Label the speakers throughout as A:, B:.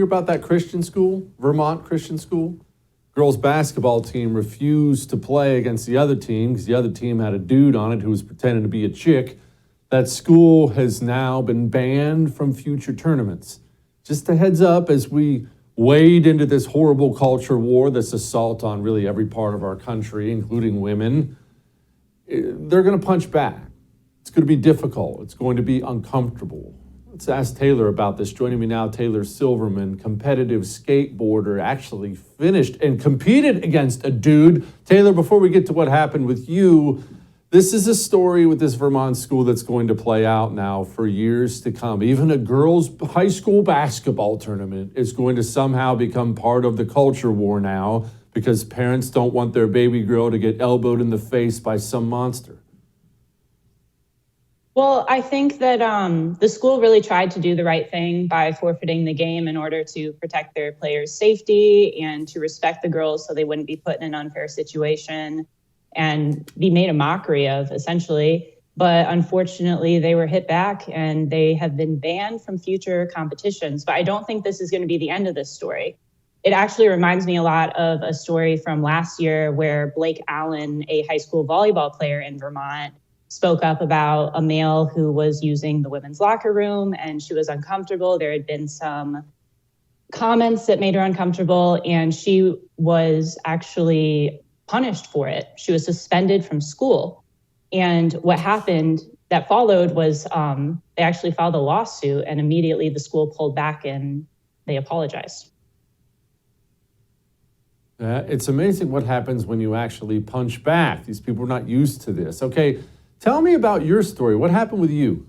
A: Hear about that Christian school, Vermont Christian school? Girls basketball team refused to play against the other team because the other team had a dude on it who was pretending to be a chick. That school has now been banned from future tournaments. Just a heads up as we wade into this horrible culture war, this assault on really every part of our country, including women. They're going to punch back. It's going to be difficult. It's going to be uncomfortable. Let's ask Taylor about this. Joining me now, Taylor Silverman, competitive skateboarder, actually finished and competed against a dude. Taylor, before we get to what happened with you, this is a story with this Vermont school that's going to play out now for years to come. Even a girls' high school basketball tournament is going to somehow become part of the culture war now because parents don't want their baby girl to get elbowed in the face by some monster.
B: Well, I think that the school really tried to do the right thing by forfeiting the game in order to protect their players' safety and to respect the girls so they wouldn't be put in an unfair situation and be made a mockery of, essentially. But unfortunately, they were hit back and they have been banned from future competitions. But I don't think this is going to be the end of this story. It actually reminds me a lot of a story from last year where Blake Allen, a high school volleyball player in Vermont, spoke up about a male who was using the women's locker room and she was uncomfortable. There had been some comments that made her uncomfortable and she was actually punished for it. She was suspended from school. And what happened that followed was they actually filed a lawsuit and immediately the school pulled back and they apologized.
A: It's amazing what happens when you actually punch back. These people are not used to this. Okay. Tell me about your story. What happened with you?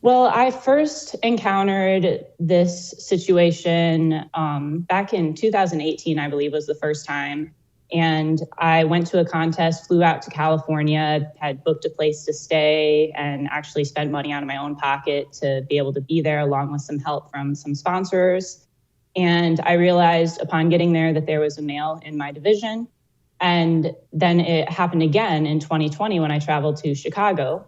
B: Well, I first encountered this situation back in 2018, I believe was the first time. And I went to a contest, flew out to California, had booked a place to stay, and actually spent money out of my own pocket to be able to be there, along with some help from some sponsors. And I realized upon getting there that there was a male in my division. And then it happened again in 2020 when I traveled to Chicago.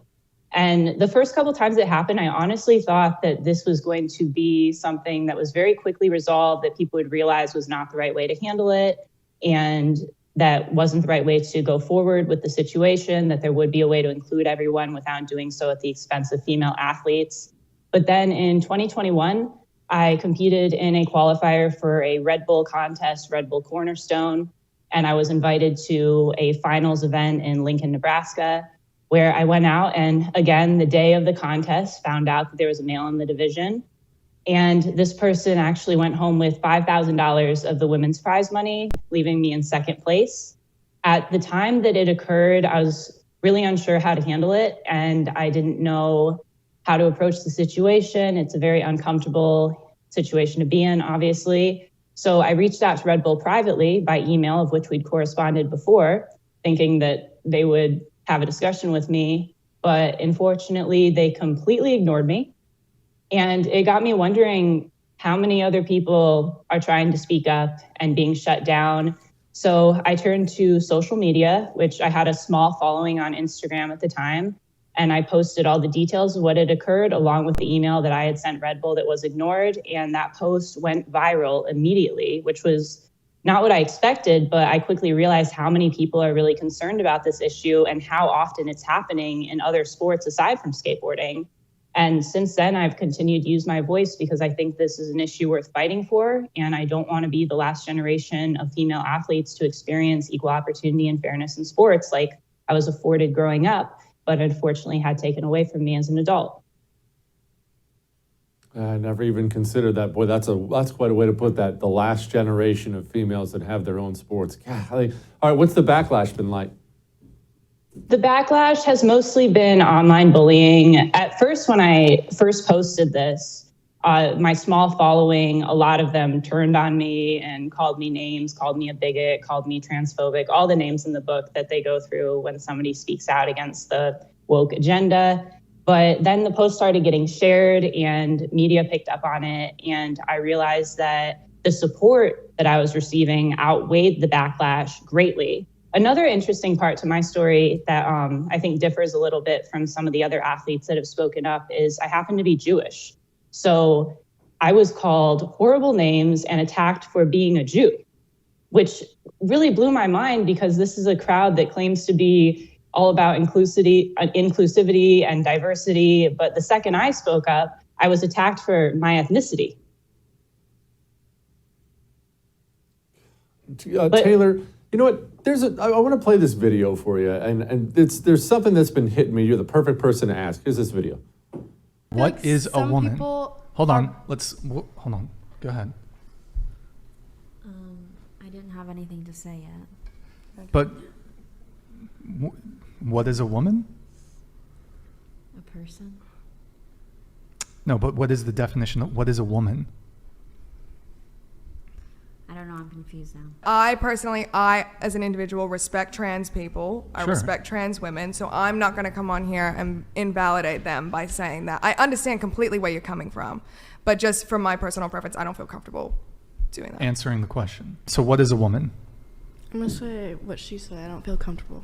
B: And the first couple times it happened, I honestly thought that this was going to be something that was very quickly resolved, that people would realize was not the right way to handle it, and that wasn't the right way to go forward with the situation, that there would be a way to include everyone without doing so at the expense of female athletes. But then in 2021, I competed in a qualifier for a Red Bull contest, Red Bull Cornerstone. And I was invited to a finals event in Lincoln, Nebraska, where I went out and again, the day of the contest, found out that there was a male in the division. And this person actually went home with $5,000 of the women's prize money, leaving me in second place. At the time that it occurred, I was really unsure how to handle it. And I didn't know how to approach the situation. It's a very uncomfortable situation to be in, obviously. So I reached out to Red Bull privately by email, of which we'd corresponded before, thinking that they would have a discussion with me. But unfortunately, they completely ignored me. And it got me wondering how many other people are trying to speak up and being shut down. So I turned to social media, which I had a small following on Instagram at the time. And I posted all the details of what had occurred along with the email that I had sent Red Bull that was ignored. And that post went viral immediately, which was not what I expected, but I quickly realized how many people are really concerned about this issue and how often it's happening in other sports aside from skateboarding. And since then, I've continued to use my voice because I think this is an issue worth fighting for. And I don't want to be the last generation of female athletes to experience equal opportunity and fairness in sports like I was afforded growing up, but unfortunately had taken away from me as an adult.
A: I never even considered that. Boy, that's quite a way to put that. The last generation of females that have their own sports. Golly. All right, what's the backlash been like?
B: The backlash has mostly been online bullying. At first, when I first posted this, my small following, a lot of them turned on me and called me names, called me a bigot, called me transphobic, all the names in the book that they go through when somebody speaks out against the woke agenda. But then the post started getting shared and media picked up on it. And I realized that the support that I was receiving outweighed the backlash greatly. Another interesting part to my story that I think differs a little bit from some of the other athletes that have spoken up is I happen to be Jewish. So I was called horrible names and attacked for being a Jew, which really blew my mind because this is a crowd that claims to be all about inclusivity and diversity. But the second I spoke up, I was attacked for my ethnicity.
A: Taylor, you know what? I want to play this video for you, and there's something that's been hitting me. You're the perfect person to ask. Here's this video.
C: What
D: like
C: is a woman? Hold on.
D: are-
C: Hold on. Go ahead.
E: I didn't have anything to say yet.
C: But what is a woman?
E: A person?
C: No, but what is the definition of what is a woman?
E: I don't know, I'm confused now.
D: I personally, as an individual, respect trans people. I
C: Sure.
D: respect trans women. So I'm not going to come on here and invalidate them by saying that. I understand completely where you're coming from. But just from my personal preference, I don't feel comfortable doing that.
C: Answering the question. So what is a woman?
F: I'm gonna say what she said. I don't feel comfortable.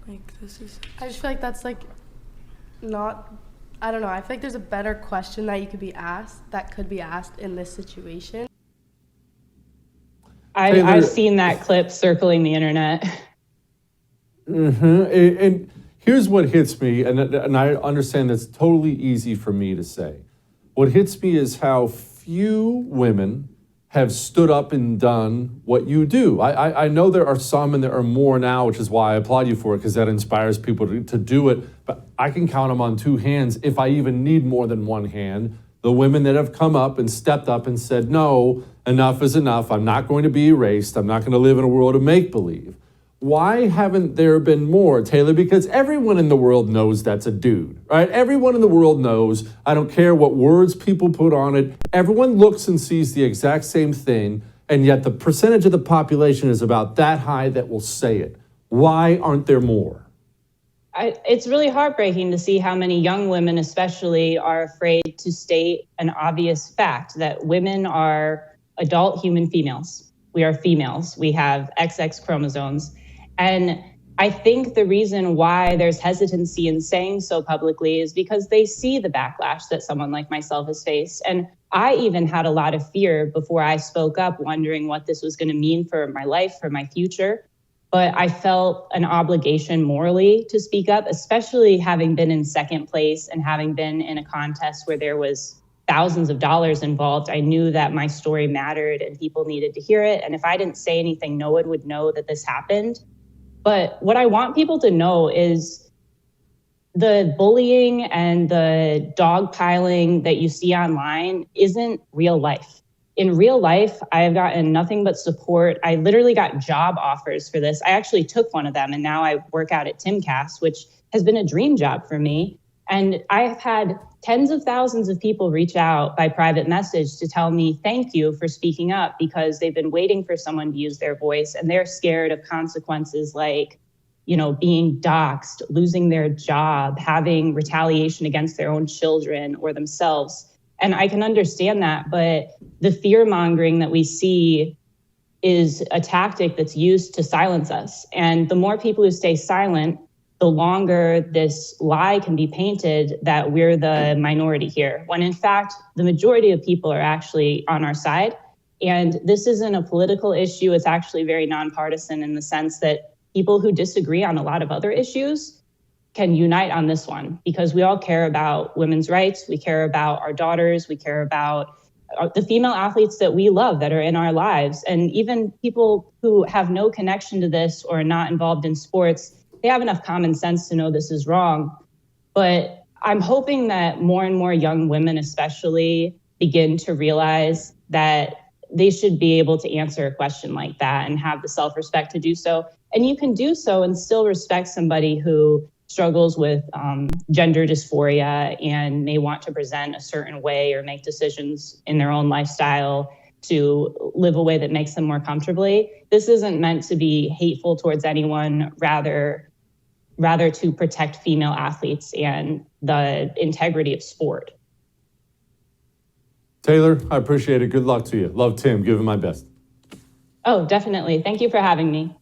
F: Like, this is. I just feel like that's like not. I don't know. I feel like there's a better question that could be asked in this situation.
B: I've seen that clip circling the internet.
A: And here's what hits me, and I understand that's totally easy for me to say. What hits me is how few women have stood up and done what you do. I know there are some and there are more now, which is why I applaud you for it, because that inspires people to do it. But I can count them on two hands, if I even need more than one hand, the women that have come up and stepped up and said, no, enough is enough. I'm not going to be erased. I'm not going to live in a world of make-believe. Why haven't there been more, Taylor? Because everyone in the world knows that's a dude, right? Everyone in the world knows. I don't care what words people put on it. Everyone looks and sees the exact same thing, and yet the percentage of the population is about that high that will say it. Why aren't there more?
B: It's really heartbreaking to see how many young women especially are afraid to state an obvious fact that women are adult human females. We are females. We have XX chromosomes. And I think the reason why there's hesitancy in saying so publicly is because they see the backlash that someone like myself has faced. And I even had a lot of fear before I spoke up, wondering what this was going to mean for my life, for my future. But I felt an obligation morally to speak up, especially having been in second place and having been in a contest where there was thousands of dollars involved. I knew that my story mattered and people needed to hear it. And if I didn't say anything, no one would know that this happened. But what I want people to know is the bullying and the dogpiling that you see online isn't real life. In real life, I have gotten nothing but support. I literally got job offers for this. I actually took one of them, and now I work out at Timcast, which has been a dream job for me. And I've had tens of thousands of people reach out by private message to tell me thank you for speaking up, because they've been waiting for someone to use their voice, and they're scared of consequences like, being doxxed, losing their job, having retaliation against their own children or themselves. And I can understand that, but the fear mongering that we see is a tactic that's used to silence us. And the more people who stay silent, the longer this lie can be painted that we're the minority here, when in fact, the majority of people are actually on our side. And this isn't a political issue. It's actually very nonpartisan in the sense that people who disagree on a lot of other issues can unite on this one, because we all care about women's rights. We care about our daughters. We care about the female athletes that we love that are in our lives. And even people who have no connection to this or are not involved in sports, they have enough common sense to know this is wrong. But I'm hoping that more and more young women especially begin to realize that they should be able to answer a question like that and have the self-respect to do so. And you can do so and still respect somebody who struggles with gender dysphoria and may want to present a certain way or make decisions in their own lifestyle to live a way that makes them more comfortably. This isn't meant to be hateful towards anyone, rather to protect female athletes and the integrity of sport.
A: Taylor, I appreciate it. Good luck to you. Love Tim. Give him my best.
B: Oh, definitely. Thank you for having me.